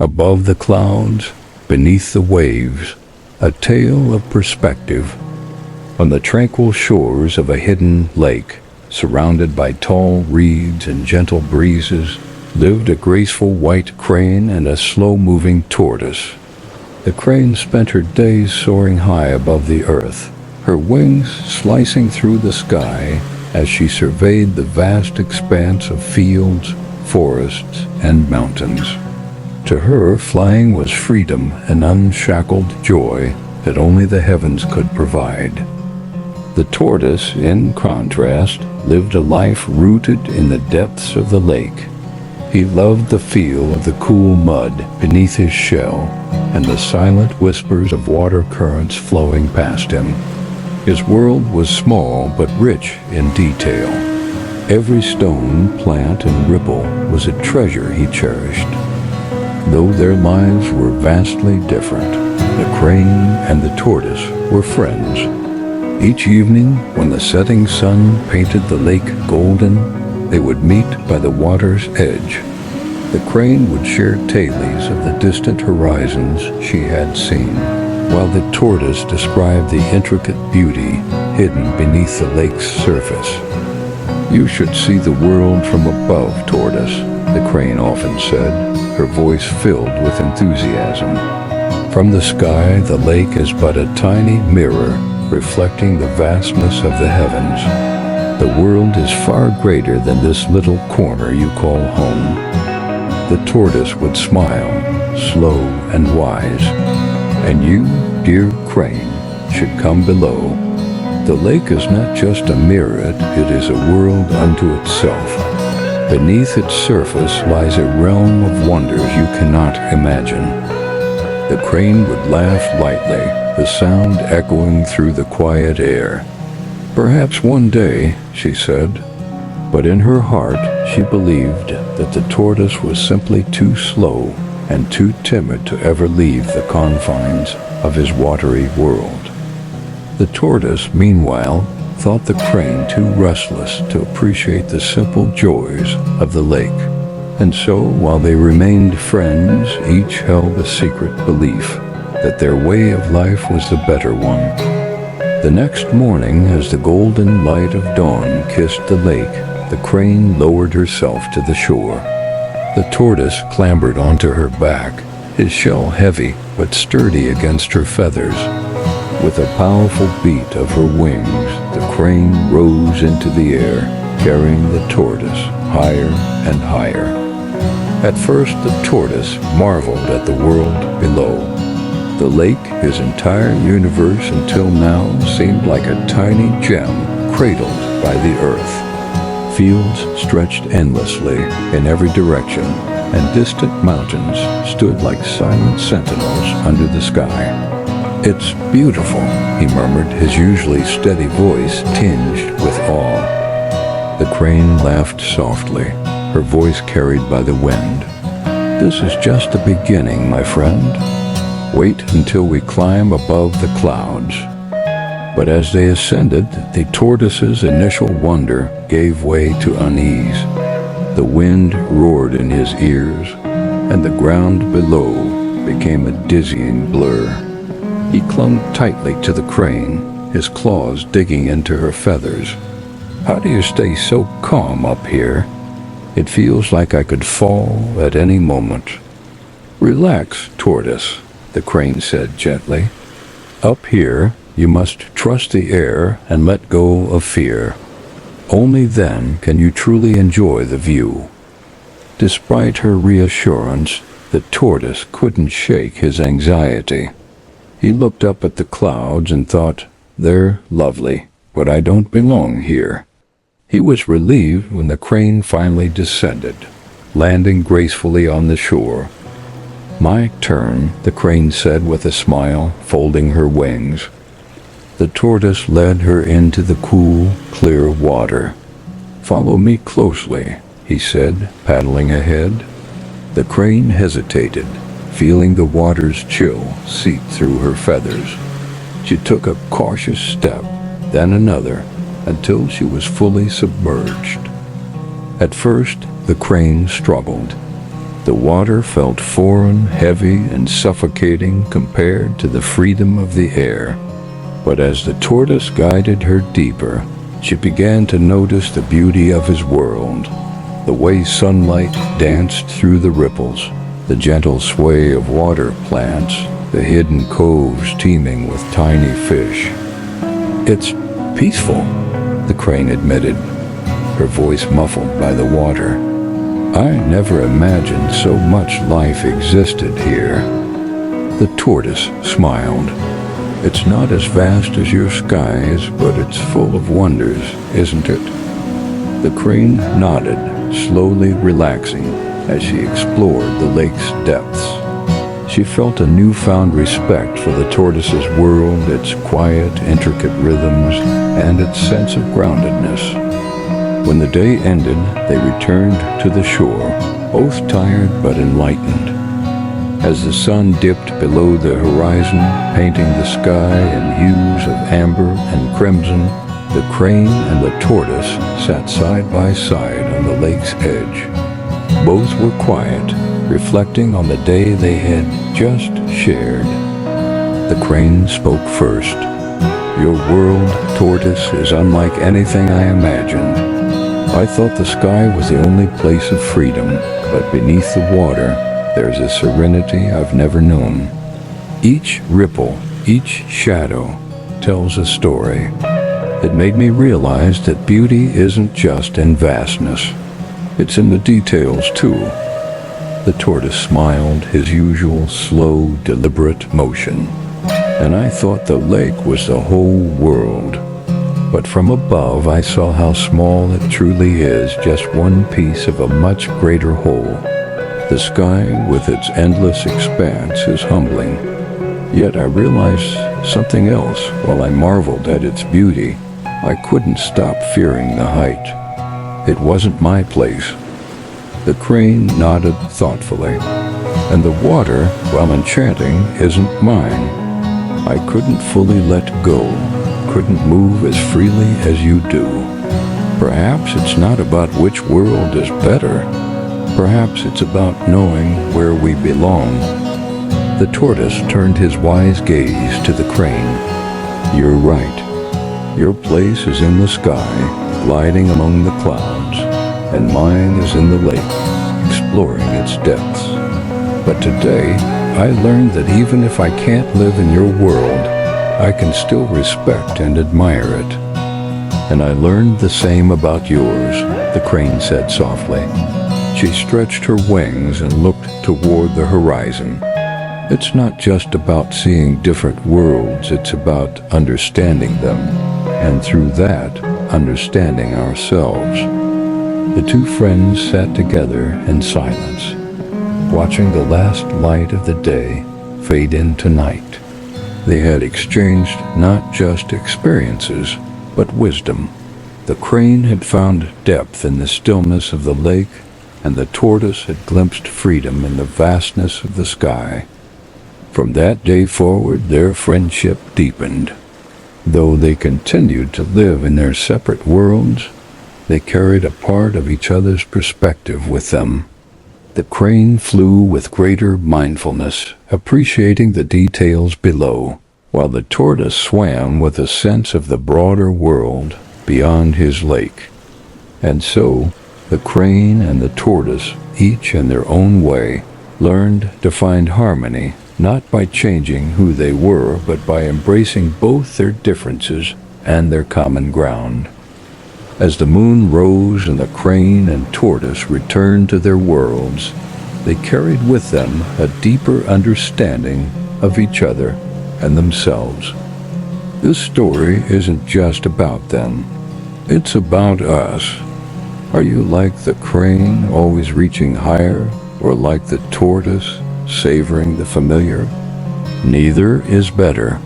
Above the clouds, beneath the waves, a tale of perspective. On the tranquil shores of a hidden lake, surrounded by tall reeds and gentle breezes, lived a graceful white crane and a slow-moving tortoise. The crane spent her days soaring high above the earth, her wings slicing through the sky as she surveyed the vast expanse of fields, forests, and mountains. To her, flying was freedom and unshackled joy that only the heavens could provide. The tortoise, in contrast, lived a life rooted in the depths of the lake. He loved the feel of the cool mud beneath his shell and the silent whispers of water currents flowing past him. His world was small but rich in detail. Every stone, plant, and ripple was a treasure he cherished. Though their lives were vastly different, the crane and the tortoise were friends. Each evening, when the setting sun painted the lake golden, they would meet by the water's edge. The crane would share tales of the distant horizons she had seen, while the tortoise described the intricate beauty hidden beneath the lake's surface. "You should see the world from above, tortoise," the crane often said, her voice filled with enthusiasm. "From the sky, the lake is but a tiny mirror reflecting the vastness of the heavens. The world is far greater than this little corner you call home." The tortoise would smile, slow and wise. "And you, dear crane, should come below. The lake is not just a mirror, it is a world unto itself. Beneath its surface lies a realm of wonders you cannot imagine." The crane would laugh lightly, the sound echoing through the quiet air. "Perhaps one day," she said, but in her heart she believed that the tortoise was simply too slow and too timid to ever leave the confines of his watery world. The tortoise, meanwhile, thought the crane too restless to appreciate the simple joys of the lake. And so, while they remained friends, each held a secret belief that their way of life was the better one. The next morning, as the golden light of dawn kissed the lake, the crane lowered herself to the shore. The tortoise clambered onto her back, his shell heavy but sturdy against her feathers. With a powerful beat of her wings, the crane rose into the air, carrying the tortoise higher and higher. At first, the tortoise marveled at the world below. The lake, his entire universe until now, seemed like a tiny gem cradled by the earth. Fields stretched endlessly in every direction, and distant mountains stood like silent sentinels under the sky. "It's beautiful," he murmured, his usually steady voice tinged with awe. The crane laughed softly, her voice carried by the wind. "This is just the beginning, my friend. Wait until we climb above the clouds." But as they ascended, the tortoise's initial wonder gave way to unease. The wind roared in his ears, and the ground below became a dizzying blur. He clung tightly to the crane, his claws digging into her feathers. "How do you stay so calm up here? It feels like I could fall at any moment." "Relax, tortoise," the crane said gently. "Up here, you must trust the air and let go of fear. Only then can you truly enjoy the view." Despite her reassurance, the tortoise couldn't shake his anxiety. He looked up at the clouds and thought, "They're lovely, but I don't belong here." He was relieved when the crane finally descended, landing gracefully on the shore. "My turn," the crane said with a smile, folding her wings. The tortoise led her into the cool, clear water. "Follow me closely," he said, paddling ahead. The crane hesitated, feeling the water's chill seep through her feathers. She took a cautious step, then another, until she was fully submerged. At first, the crane struggled. The water felt foreign, heavy, and suffocating compared to the freedom of the air. But as the tortoise guided her deeper, she began to notice the beauty of his world, the way sunlight danced through the ripples, the gentle sway of water plants, the hidden coves teeming with tiny fish. "It's peaceful," the crane admitted, her voice muffled by the water. "I never imagined so much life existed here." The tortoise smiled. "It's not as vast as your skies, but it's full of wonders, isn't it?" The crane nodded, slowly relaxing as she explored the lake's depths. She felt a newfound respect for the tortoise's world, its quiet, intricate rhythms, and its sense of groundedness. When the day ended, they returned to the shore, both tired but enlightened. As the sun dipped below the horizon, painting the sky in hues of amber and crimson, the crane and the tortoise sat side by side on the lake's edge. Both were quiet, reflecting on the day they had just shared. The crane spoke first. "Your world, tortoise, is unlike anything I imagined. I thought the sky was the only place of freedom, but beneath the water, there's a serenity I've never known. Each ripple, each shadow, tells a story. It made me realize that beauty isn't just in vastness. It's in the details, too." The tortoise smiled, his usual slow, deliberate motion. "And I thought the lake was the whole world. But from above, I saw how small it truly is, just one piece of a much greater whole. The sky, with its endless expanse, is humbling. Yet I realized something else. While I marveled at its beauty, I couldn't stop fearing the height. It wasn't my place." The crane nodded thoughtfully. "And the water, while enchanting, isn't mine. I couldn't fully let go, couldn't move as freely as you do. Perhaps it's not about which world is better. Perhaps it's about knowing where we belong." The tortoise turned his wise gaze to the crane. "You're right. Your place is in the sky, gliding among the clouds, and mine is in the lake, exploring its depths. But today, I learned that even if I can't live in your world, I can still respect and admire it." "And I learned the same about yours," the crane said softly. She stretched her wings and looked toward the horizon. "It's not just about seeing different worlds, it's about understanding them, and through that, understanding ourselves." The two friends sat together in silence, watching the last light of the day fade into night. They had exchanged not just experiences, but wisdom. The crane had found depth in the stillness of the lake, and the tortoise had glimpsed freedom in the vastness of the sky. From that day forward, their friendship deepened. Though they continued to live in their separate worlds, they carried a part of each other's perspective with them. The crane flew with greater mindfulness, appreciating the details below, while the tortoise swam with a sense of the broader world beyond his lake. And so, the crane and the tortoise, each in their own way, learned to find harmony, not by changing who they were, but by embracing both their differences and their common ground. As the moon rose and the crane and tortoise returned to their worlds, they carried with them a deeper understanding of each other and themselves. This story isn't just about them. It's about us. Are you like the crane, always reaching higher, or like the tortoise, savoring the familiar? Neither is better.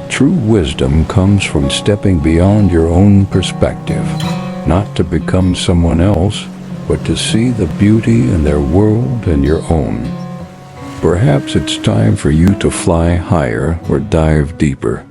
True wisdom comes from stepping beyond your own perspective, not to become someone else, but to see the beauty in their world and your own. Perhaps it's time for you to fly higher or dive deeper.